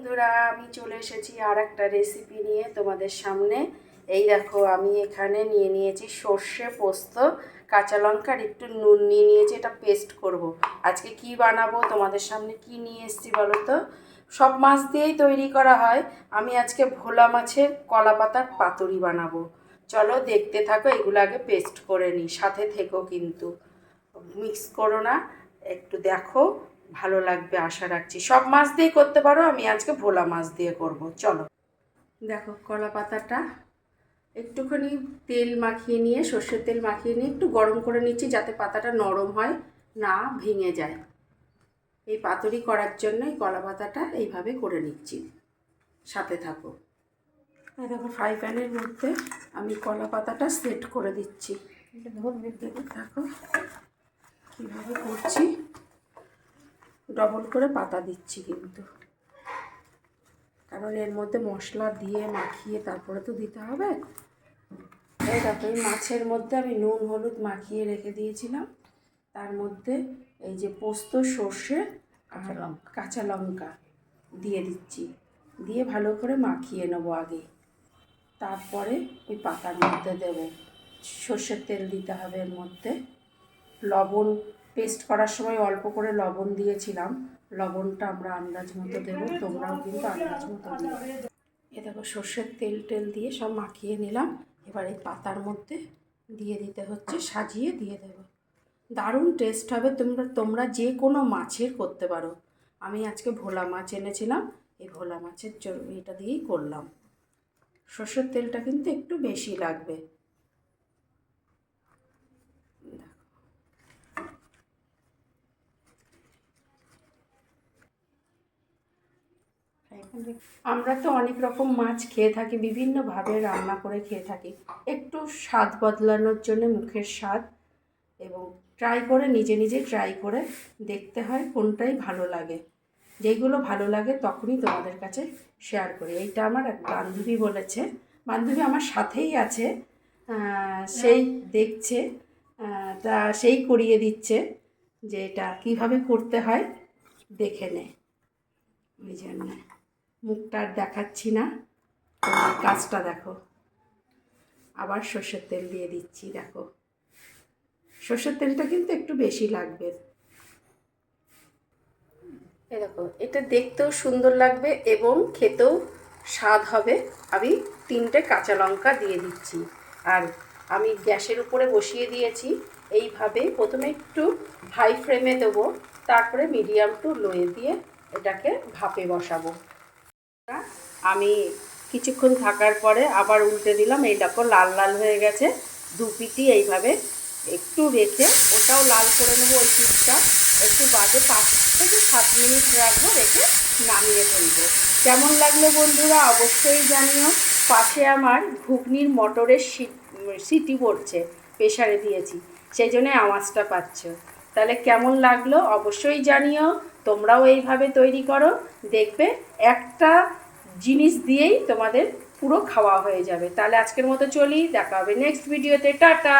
বন্ধুরা, আমি চলে এসেছি আর একটা রেসিপি নিয়ে তোমাদের সামনে। এই দেখো, আমি এখানে নিয়ে নিয়েছি সর্ষে পোস্ত, কাঁচা লঙ্কার একটু নুন নিয়ে নিয়েছি। এটা পেস্ট করব। আজকে কি বানাবো, তোমাদের সামনে কি নিয়ে এসেছি বলো তো। সব মাছ দিয়েই তৈরি করা হয়। আমি আজকে ভোলা মাছের কলা পাতার পাতুরি বানাবো। চলো দেখতে থাকো। এগুলো আগে পেস্ট করে নিই, সাথে থেকো কিন্তু, মিক্স করো না, একটু দেখো, ভালো লাগবে আশা রাখছি। সব মাছ দিয়ে করতে পারো, আমি আজকে ভোলা মাছ দিয়ে করব। চলো দেখো, কলা পাতাটা একটুখানি তেল মাখিয়ে নিয়ে, সর্ষের তেল মাখিয়ে নিয়ে একটু গরম করে নিচ্ছি, যাতে পাতাটা নরম হয়, না ভেঙে যায়। এই পাতুরি করার জন্য এই কলা পাতাটা এইভাবে করে নিচ্ছি, সাথে থাকো। দেখো, ফ্রাই প্যানের মধ্যে আমি কলা পাতাটা সেট করে দিচ্ছি। দেখতে থাকো কীভাবে করছি। ডবল করে পাতা দিচ্ছি কিন্তু, কারণ এর মধ্যে মশলা দিয়ে মাখিয়ে তারপরে তো দিতে হবে। এই দেখো, এই মাছের মধ্যে আমি নুন হলুদ মাখিয়ে রেখে দিয়েছিলাম। তার মধ্যে এই যে পোস্ত, সর্ষে আর কাঁচা লঙ্কা দিয়ে দিচ্ছি, দিয়ে ভালো করে মাখিয়ে নেবো আগে। তারপরে ওই পাতার মধ্যে দেব। সর্ষের তেল দিতে হবে এর মধ্যে। লবণ পেস্ট করার সময় অল্প করে লবণ দিয়েছিলাম। লবণটা আমরা আন্দাজ মতো দেবো, তোমরাও কিন্তু আন্দাজ মতো দিও। এ দেখো, সর্ষের তেল দিয়ে সব মাখিয়ে নিলাম। এবার এই পাতার মধ্যে দিয়ে দিতে হচ্ছে, সাজিয়ে দিয়ে দেবো। দারুণ টেস্ট হবে। তোমরা যে কোনো মাছের করতে পারো। আমি আজকে ভোলা মাছ এনেছিলাম, এই ভোলা মাছের এটা দিয়েই করলাম। সর্ষের তেলটা কিন্তু একটু বেশি লাগবে। আমরা তো অনেক রকম মাছ খেয়ে থাকি, বিভিন্নভাবে রান্না করে খেয়ে থাকি। একটু স্বাদ বদলানোর জন্য, মুখের স্বাদ, এবং ট্রাই করে, নিজে নিজে ট্রাই করে দেখতে হয় কোনটাই ভালো লাগে। যেইগুলো ভালো লাগে তখনই তোমাদের কাছে শেয়ার করি। এইটা আমার এক বান্ধবী বলেছে, বান্ধবী আমার সাথেই আছে, সেই দেখছে, তা সেই করিয়ে দিচ্ছে যে এটা কীভাবে করতে হয়, দেখে নে। ওই জন্য মুখটা আর দেখাচ্ছি না, কাজটা দেখো। আবার সর্ষের তেল দিয়ে দিচ্ছি। দেখো, সর্ষের তেলটা কিন্তু একটু বেশি লাগবে। এই দেখো, এটা দেখতেও সুন্দর লাগবে এবং খেতেও স্বাদ হবে। আমি 3টে কাঁচা লঙ্কা দিয়ে দিচ্ছি। আর আমি গ্যাসের উপরে বসিয়ে দিয়েছি। এইভাবে প্রথমে একটু হাই ফ্লেমে দেবো, তারপরে মিডিয়াম টু লোয়ে দিয়ে এটাকে ভাপে বসাবো। আমি কিছুক্ষণ থাকার পরে আবার উল্টে দিলাম। এই দেখো, লাল লাল হয়ে গেছে। দুপিটি এইভাবে একটু রেখে ওটাও লাল করে নেবো। ওই পিঠটা একটু বাদে 5 থেকে 7 মিনিট রাখবো, রেখে নামিয়ে ফেলবো। কেমন লাগলো বন্ধুরা অবশ্যই জানিও। পাশে আমার ঘুগনির মটরের সিটি পড়ছে, প্রেসারে দিয়েছি, সেই জন্যে আওয়াজটা পাচ্ছ। তাহলে কেমন লাগলো অবশ্যই জানিও। তোমরাও এইভাবে তৈরি করো, দেখবে একটা জিনিস দিয়েই তোমাদের পুরো খাওয়া হয়ে যাবে। তাহলে আজকের মতো চলি, দেখা হবে নেক্সট ভিডিওতে। টাটা।